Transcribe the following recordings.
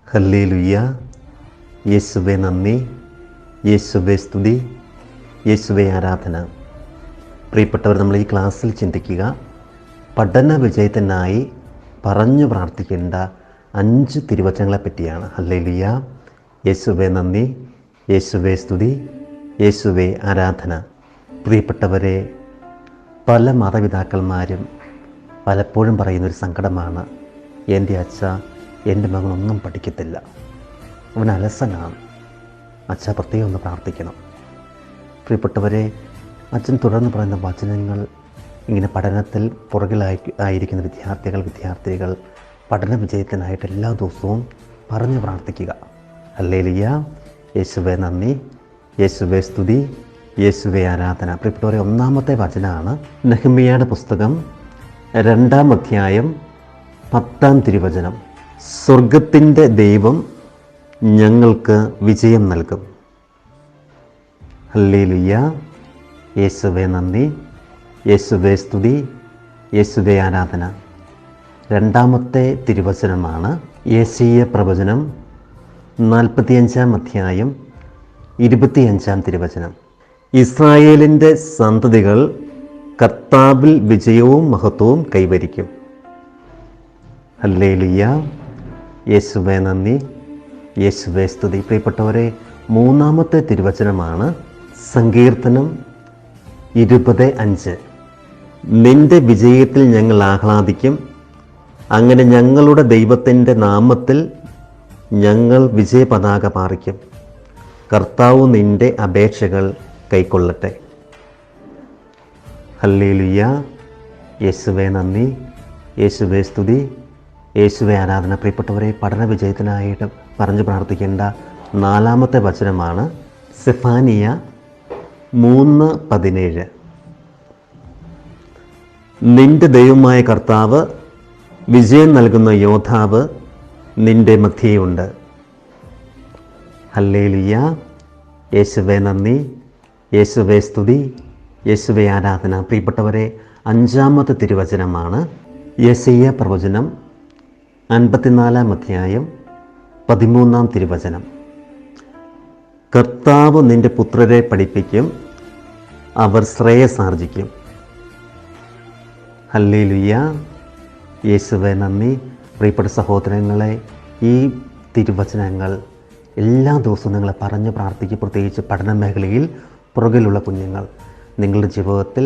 Hallelujah. യേശുവേ നന്ദി, യേശുവേ സ്തുതി, യേശുവേ ആരാധന. പ്രിയപ്പെട്ടവർ, നമ്മൾ ഈ ക്ലാസ്സിൽ ചിന്തിക്കുക പഠന വിജയത്തിനായി പറഞ്ഞു പ്രാർത്ഥിക്കേണ്ട 5 തിരുവചനങ്ങളെ പറ്റിയാണ്. ഹല്ലേലൂയ. യേശുവേ നന്ദി, യേശുവേ സ്തുതി, യേശുവേ ആരാധന. പ്രിയപ്പെട്ടവരെ, പല മാതാപിതാക്കന്മാരും പലപ്പോഴും പറയുന്നൊരു സങ്കടമാണ്, എൻ്റെ അച്ഛ, എൻ്റെ മകനൊന്നും പഠിക്കത്തില്ല, അവൻ അലസനാണ്, അച്ഛ പ്രത്യേകം ഒന്ന് പ്രാർത്ഥിക്കണം. പ്രിയപ്പെട്ടവരെ, അച്ഛൻ തുടർന്ന് പറയുന്ന വചനങ്ങൾ ഇങ്ങനെ പഠനത്തിൽ പുറകിലായിരിക്കുന്ന വിദ്യാർത്ഥികൾ പഠന വിജയത്തിനായിട്ട് എല്ലാ ദിവസവും പറഞ്ഞു പ്രാർത്ഥിക്കുക. ഹല്ലേലൂയ. യേശുവേ നന്ദി, യേശുവേ സ്തുതി, യേശുവേ ആരാധന. പ്രിയപ്പെട്ടവരെ, ഒന്നാമത്തെ വചനമാണ് നെഹെമ്യായുടെ പുസ്തകം 2-ാം അധ്യായം 10-ാം തിരുവചനം. സ്വർഗത്തിൻ്റെ ദൈവം ഞങ്ങൾക്ക് വിജയം നൽകും. ഹല്ലേലൂയ. യേശുവേ നന്ദി, യേശുവേ സ്തുതി, യേശുവേ ആരാധന. 2-ാമത്തെ തിരുവചനമാണ് യെശയ്യാ പ്രവചനം 45-ാം അധ്യായം 25-ാം തിരുവചനം. ഇസ്രായേലിൻ്റെ സന്തതികൾ കർത്താവിൽ വിജയവും മഹത്വവും കൈവരിക്കും. ഹല്ലേലൂയ. യേശുവേ നന്ദി, യേശുവേ സ്തുതി. പ്രിയപ്പെട്ടവരെ, 3-ാമത്തെ തിരുവചനമാണ് സങ്കീർത്തനം 20:5. നിന്റെ വിജയത്തിൽ ഞങ്ങൾ ആഹ്ലാദിക്കും, അങ്ങനെ ഞങ്ങളുടെ ദൈവത്തിൻ്റെ നാമത്തിൽ ഞങ്ങൾ വിജയ പതാക പാറിക്കും. കർത്താവ് നിന്റെ അപേക്ഷകൾ കൈക്കൊള്ളട്ടെ. ഹല്ലേലൂയ. യേശുവേ നന്ദി, യേശുവേ സ്തുതി, യേശുവേ ആരാധന. പ്രിയപ്പെട്ടവരെ, പഠന വിജയത്തിനായിട്ട് പറഞ്ഞു പ്രാർത്ഥിക്കേണ്ട 4-ാമത്തെ വചനമാണ് സെഫാനിയ 3:17. നിന്റെ ദൈവമായ കർത്താവ്, വിജയം നൽകുന്ന യോദ്ധാവ് നിന്റെ മധ്യയുണ്ട്. ഹല്ലേലൂയ. യേശുവേ നന്ദി, യേശുവേ സ്തുതി, യേശുവേ ആരാധന. പ്രിയപ്പെട്ടവരെ, 5-ാമത്തെ തിരുവചനമാണ് യെശയ്യാ പ്രവചനം 54-ാം അധ്യായം 13-ാം തിരുവചനം. കർത്താവ് നിന്റെ പുത്രരെ പഠിപ്പിക്കും, അവർ ശ്രേയസാർജിക്കും. ഹല്ലേലൂയ. യേശുവേ നന്ദി. പ്രിയപ്പെട്ട സഹോദരങ്ങളെ, ഈ തിരുവചനങ്ങൾ എല്ലാ ദിവസവും നിങ്ങളെ പറഞ്ഞ് പ്രാർത്ഥിക്കുക. പ്രത്യേകിച്ച് പഠന മേഖലയിൽ പുറകിലുള്ള കുഞ്ഞുങ്ങൾ, നിങ്ങളുടെ ജീവിതത്തിൽ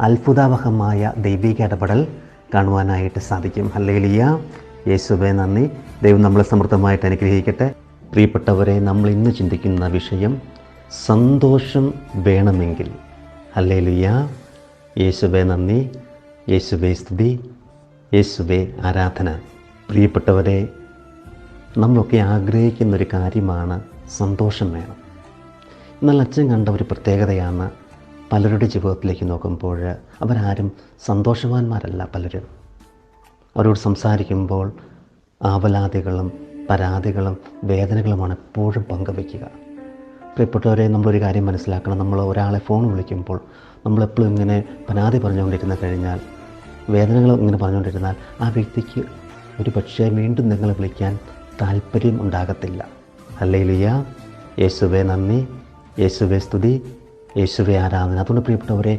അത്ഭുതാവഹമായ ദൈവിക ഇടപെടൽ കാണുവാനായിട്ട് സാധിക്കും. ഹല്ലേലൂയ. യേശുവേ നന്ദി. ദൈവം നമ്മളെ സമൃദ്ധമായിട്ട് അനുഗ്രഹിക്കട്ടെ. പ്രിയപ്പെട്ടവരെ, നമ്മൾ ഇന്ന് ചിന്തിക്കുന്ന വിഷയം സന്തോഷം വേണമെങ്കിൽ. ഹല്ലേലൂയ. യേശുവേ നന്ദി, യേശുവേ സ്തുതി, യേശുവേ ആരാധന. പ്രിയപ്പെട്ടവരെ, നമ്മളൊക്കെ ആഗ്രഹിക്കുന്നൊരു കാര്യമാണ് സന്തോഷം വേണം. എന്നാൽ അച്ഛൻ കണ്ട ഒരു പ്രത്യേകതയാണ്, പലരുടെ ജീവിതത്തിലേക്ക് നോക്കുമ്പോൾ അവരാരും സന്തോഷവാന്മാരല്ല. പലരും അവരോട് സംസാരിക്കുമ്പോൾ ആവലാതികളും പരാതികളും വേദനകളുമാണ് എപ്പോഴും പങ്കുവയ്ക്കുക. പ്രിയപ്പെട്ടവരെ, നമ്മളൊരു കാര്യം മനസ്സിലാക്കണം. നമ്മൾ ഒരാളെ ഫോൺ വിളിക്കുമ്പോൾ നമ്മളെപ്പോഴും ഇങ്ങനെ പരാതി പറഞ്ഞുകൊണ്ടിരുന്നു കഴിഞ്ഞാൽ, വേദനകൾ ഇങ്ങനെ പറഞ്ഞുകൊണ്ടിരുന്നാൽ ആ വ്യക്തിക്ക് ഒരു പക്ഷേ വീണ്ടും നിങ്ങളെ വിളിക്കാൻ താല്പര്യം ഉണ്ടാകത്തില്ല. ഹല്ലേലൂയ. യേശുവേ നന്ദി, യേശുവേ സ്തുതി, യേശുവേ ആരാധന. അതുകൊണ്ട് പ്രിയപ്പെട്ടവരെ,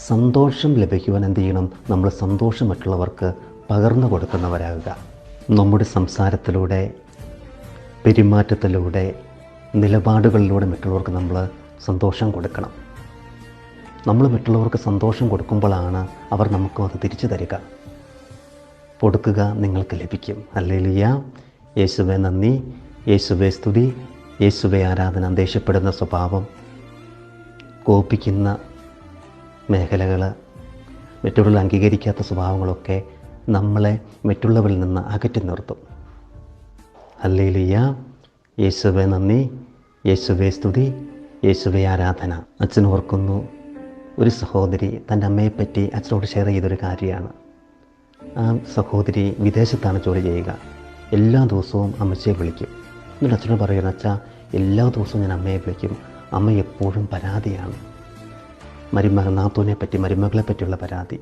സന്തോഷം ലഭിക്കുവാൻ എന്ത് ചെയ്യണം? നമ്മൾ സന്തോഷം മറ്റുള്ളവർക്ക് പകർന്നു കൊടുക്കുന്നവരാകുക. നമ്മുടെ സംസാരത്തിലൂടെ, പെരുമാറ്റത്തിലൂടെ, നിലപാടുകളിലൂടെ മറ്റുള്ളവർക്ക് നമ്മൾ സന്തോഷം കൊടുക്കണം. നമ്മൾ മറ്റുള്ളവർക്ക് സന്തോഷം കൊടുക്കുമ്പോഴാണ് അവർ നമുക്കും അത് തിരിച്ചു തരിക. കൊടുക്കുക, നിങ്ങൾക്ക് ലഭിക്കും. ഹല്ലേലൂയ. യേശുവേ നന്ദി, യേശുവേ സ്തുതി, യേശുവേ ആരാധന. ദേഷ്യപ്പെടുന്ന സ്വഭാവം, കോപിക്കുന്ന മേഖലകൾ, മറ്റുള്ളവർ അംഗീകരിക്കാത്ത സ്വഭാവങ്ങളൊക്കെ നമ്മളെ മറ്റുള്ളവരിൽ നിന്ന് അകറ്റി നിർത്തും. ഹല്ലേലൂയ. യേശുവേ നന്ദി, യേശുവേ സ്തുതി, യേശുവേ ആരാധന. അച്ഛൻ ഓർക്കുന്നു, ഒരു സഹോദരി തൻ്റെ അമ്മയെപ്പറ്റി അച്ഛനോട് ഷെയർ ചെയ്തൊരു കാര്യമാണ്. ആ സഹോദരി വിദേശത്താണ് ജോലി ചെയ്യുക. എല്ലാ ദിവസവും അമ്മച്ചിയെ വിളിക്കും. എന്നിട്ട് അച്ഛനോട് പറയുന്നത്, അച്ഛാ, എല്ലാ ദിവസവും ഞാൻ അമ്മയെ വിളിക്കും, അമ്മ എപ്പോഴും പരാതിയാണ്. നാത്തൂനെ പറ്റി, മരുമകളെ പറ്റിയുള്ള പരാതി,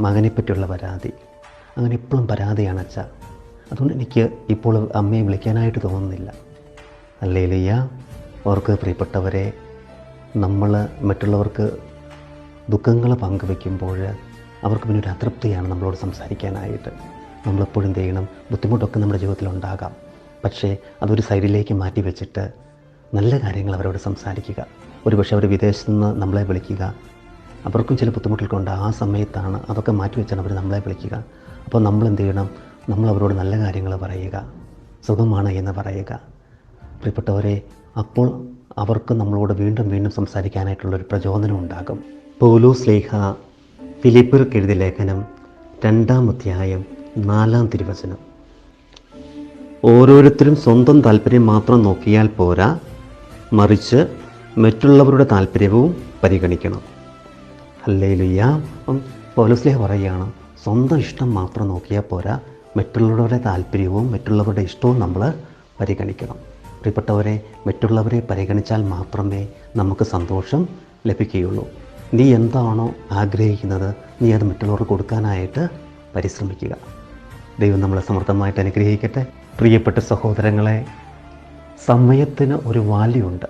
മകനെപ്പറ്റിയുള്ള പരാതി, അങ്ങനെ എപ്പോഴും പരാതിയാണ് അച്ഛ. അതുകൊണ്ട് എനിക്ക് ഇപ്പോൾ അമ്മയെ വിളിക്കാനായിട്ട് തോന്നുന്നില്ല. ഹല്ലേലൂയ. അവർക്ക് പ്രിയപ്പെട്ടവരെ, നമ്മൾ മറ്റുള്ളവർക്ക് ദുഃഖങ്ങൾ പങ്കുവെക്കുമ്പോൾ അവർക്ക് പിന്നെ ഒരു അതൃപ്തിയാണ് നമ്മളോട് സംസാരിക്കാനായിട്ട്. നമ്മളെപ്പോഴും എന്ത് ചെയ്യണം? ബുദ്ധിമുട്ടൊക്കെ നമ്മുടെ ജീവിതത്തിലുണ്ടാകാം, പക്ഷേ അതൊരു സൈഡിലേക്ക് മാറ്റി വെച്ചിട്ട് നല്ല കാര്യങ്ങൾ അവരോട് സംസാരിക്കുക. ഒരുപക്ഷെ അവർ വിദേശത്ത് നിന്ന് നമ്മളെ വിളിക്കുക, അവർക്കും ചില ബുദ്ധിമുട്ടുകളൊക്കെ ഉണ്ട്. ആ സമയത്താണ് അതൊക്കെ മാറ്റി വെച്ചാണ് അവർ നമ്മളെ വിളിക്കുക. അപ്പോൾ നമ്മൾ എന്ത് ചെയ്യണം? നമ്മൾ അവരോട് നല്ല കാര്യങ്ങൾ പറയുക, സുഖമാണ് എന്ന് പറയുക. പ്രിയപ്പെട്ടവരെ, അപ്പോൾ അവർക്ക് നമ്മളോട് വീണ്ടും വീണ്ടും സംസാരിക്കാനായിട്ടുള്ളൊരു പ്രചോദനം ഉണ്ടാകും. പൗലോസ് ശ്ലീഹ ഫിലിപ്പിയർക്ക് എഴുതിയ ലേഖനം 2-ാം അധ്യായം 4-ാം തിരുവചനം: ഓരോരുത്തരും സ്വന്തം താല്പര്യം മാത്രം നോക്കിയാൽ പോരാ, മറിച്ച് മറ്റുള്ളവരുടെ താല്പര്യവും പരിഗണിക്കണം. ഹല്ലേലൂയ. പൗലോസ് ശ്ലീഹ പറയുകയാണ്, സ്വന്തം ഇഷ്ടം മാത്രം നോക്കിയാൽ പോരാ, മറ്റുള്ളവരുടെ താല്പര്യവും മറ്റുള്ളവരുടെ ഇഷ്ടവും നമ്മൾ പരിഗണിക്കണം. പ്രിയപ്പെട്ടവരെ, മറ്റുള്ളവരെ പരിഗണിച്ചാൽ മാത്രമേ നമുക്ക് സന്തോഷം ലഭിക്കുകയുള്ളൂ. നീ എന്താണോ ആഗ്രഹിക്കുന്നത്, നീ അത് മറ്റുള്ളവർക്ക് കൊടുക്കാനായിട്ട് പരിശ്രമിക്കുക. ദൈവം നമ്മളെ സമൃദ്ധമായിട്ട് അനുഗ്രഹിക്കട്ടെ. പ്രിയപ്പെട്ട സഹോദരങ്ങളെ, സമയത്തിന് ഒരു വാല്യൂ ഉണ്ട്.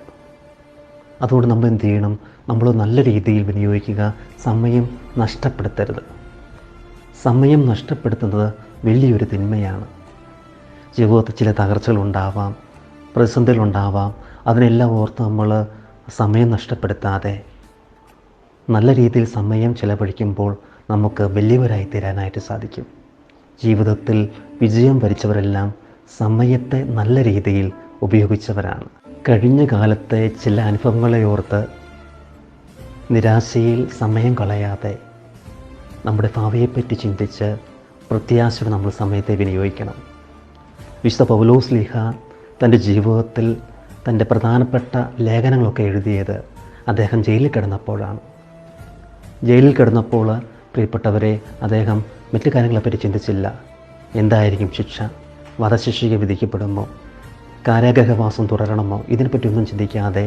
അതുകൊണ്ട് നമ്മൾ എന്ത് ചെയ്യണം? നമ്മൾ നല്ല രീതിയിൽ വിനിയോഗിക്കുക. സമയം നഷ്ടപ്പെടുത്തരുത്. സമയം നഷ്ടപ്പെടുത്തുന്നത് വലിയൊരു തിന്മയാണ്. ജീവിതത്തിൽ ചില തകർച്ചകളുണ്ടാവാം, പ്രതിസന്ധികളുണ്ടാവാം. അതിനെല്ലാം ഓർത്ത് നമ്മൾ സമയം നഷ്ടപ്പെടുത്താതെ നല്ല രീതിയിൽ സമയം ചിലവഴിക്കുമ്പോൾ നമുക്ക് വലിയവരായി തീരാനായിട്ട് സാധിക്കും. ജീവിതത്തിൽ വിജയം വരിച്ചവരെല്ലാം സമയത്തെ നല്ല രീതിയിൽ ഉപയോഗിച്ചവരാണ്. കഴിഞ്ഞ കാലത്തെ ചില അനുഭവങ്ങളെ ഓർത്ത് നിരാശയിൽ സമയം കളയാതെ നമ്മുടെ ഭാവിയെപ്പറ്റി ചിന്തിച്ച് പ്രത്യാശയോടെ നമ്മൾ സമയത്തെ വിനിയോഗിക്കണം. വിശുദ്ധ പൗലോസ് ശ്ലീഹ തൻ്റെ ജീവിതത്തിൽ തൻ്റെ പ്രധാനപ്പെട്ട ലേഖനങ്ങളൊക്കെ എഴുതിയത് അദ്ദേഹം ജയിലിൽ കിടന്നപ്പോഴാണ്. ജയിലിൽ കിടന്നപ്പോൾ പ്രിയപ്പെട്ടവരെ, അദ്ദേഹം മറ്റു കാര്യങ്ങളെപ്പറ്റി ചിന്തിച്ചില്ല. എന്തായിരിക്കും ശിക്ഷ? വധശിക്ഷയ്ക്ക് വിധിക്കപ്പെടുമോ? കാരാഗൃഹവാസം തുടരണമോ? ഇതിനെപ്പറ്റിയൊന്നും ചിന്തിക്കാതെ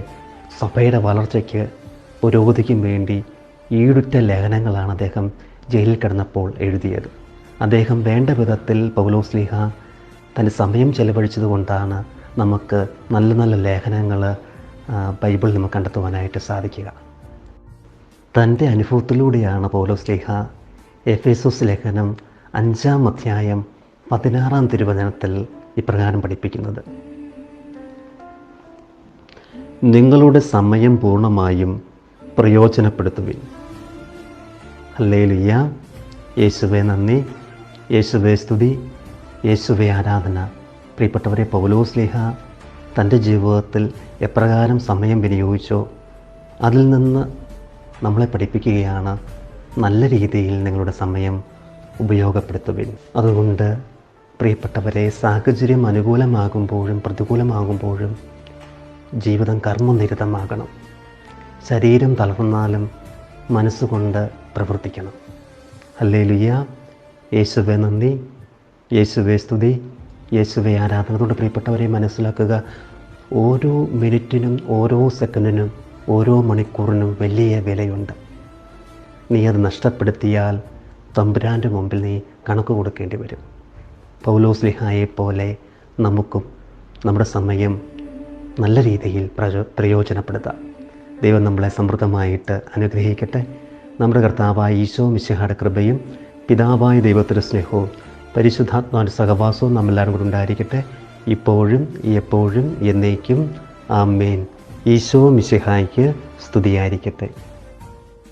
സഭയുടെ വളർച്ചയ്ക്ക് പുരോഗതിക്കും വേണ്ടി ഈടുറ്റ ലേഖനങ്ങളാണ് അദ്ദേഹം ജയിലിൽ കിടന്നപ്പോൾ എഴുതിയത്. അദ്ദേഹം വേണ്ട വിധത്തിൽ പൗലോസ് ശ്ലീഹ തൻ്റെ സമയം ചെലവഴിച്ചതുകൊണ്ടാണ് നമുക്ക് നല്ല നല്ല ലേഖനങ്ങൾ ബൈബിളിൽ നമുക്ക് കണ്ടെത്തുവാനായിട്ട് സാധിക്കുക. തൻ്റെ അനുഭവത്തിലൂടെയാണ് പൗലോസ് ശ്ലീഹ എഫേസോസ് ലേഖനം 5-ാം അധ്യായം 16-ാം തിരുവചനത്തിൽ ഇപ്രകാരം പഠിപ്പിക്കുന്നത്: നിങ്ങളുടെ സമയം പൂർണ്ണമായും പ്രയോജനപ്പെടുത്തുവിൻ. ഹല്ലേലൂയ. യേശുവേ നന്ദി, യേശുവേ സ്തുതി, യേശുവേ ആരാധന. പ്രിയപ്പെട്ടവരെ, പൗലോസ് ശ്ലീഹ തൻ്റെ ജീവിതത്തിൽ എപ്രകാരം സമയം വിനിയോഗിച്ചോ അതിൽ നിന്ന് നമ്മളെ പഠിപ്പിക്കുകയാണ്, നല്ല രീതിയിൽ നിങ്ങളുടെ സമയം ഉപയോഗപ്പെടുത്തുവിൻ. അതുകൊണ്ട് പ്രിയപ്പെട്ടവരെ, സാഹചര്യം അനുകൂലമാകുമ്പോഴും പ്രതികൂലമാകുമ്പോഴും ജീവിതം കർമ്മനിരതമാകണം. ശരീരം തളർന്നാലും മനസ്സുകൊണ്ട് പ്രവർത്തിക്കണം. ഹല്ലേലൂയ. യേശുവേ നന്ദി, യേശുവേ സ്തുതി, യേശുവേ ആരാധന. അതുകൊണ്ട് പ്രിയപ്പെട്ടവരെ, മനസ്സിലാക്കുക, ഓരോ മിനിറ്റിനും ഓരോ സെക്കൻഡിനും ഓരോ മണിക്കൂറിനും വലിയ വിലയുണ്ട്. നീ അത് നഷ്ടപ്പെടുത്തിയാൽ തമ്പുരാൻ്റെ മുമ്പിൽ നീ കണക്ക് കൊടുക്കേണ്ടി വരും. പൗലോസ് ശ്ലീഹായെപ്പോലെ നമുക്കും നമ്മുടെ സമയം നല്ല രീതിയിൽ പ്രയോജനപ്പെടുത്താം. ദൈവം നമ്മളെ സമൃദ്ധമായിട്ട് അനുഗ്രഹിക്കട്ടെ. നമ്മുടെ കർത്താവായ ഈശോ മിശിഹായുടെ കൃപയും പിതാവായ ദൈവത്തിൻ്റെ സ്നേഹവും പരിശുദ്ധാത്മാവിൻ്റെ സഹവാസവും നമ്മളെല്ലാവരും കൂടെ ഉണ്ടായിരിക്കട്ടെ, ഇപ്പോഴും എപ്പോഴും എന്നേക്കും. ആമേൻ. ഈശോ മിശിഹായ്ക്ക് സ്തുതിയായിരിക്കട്ടെ.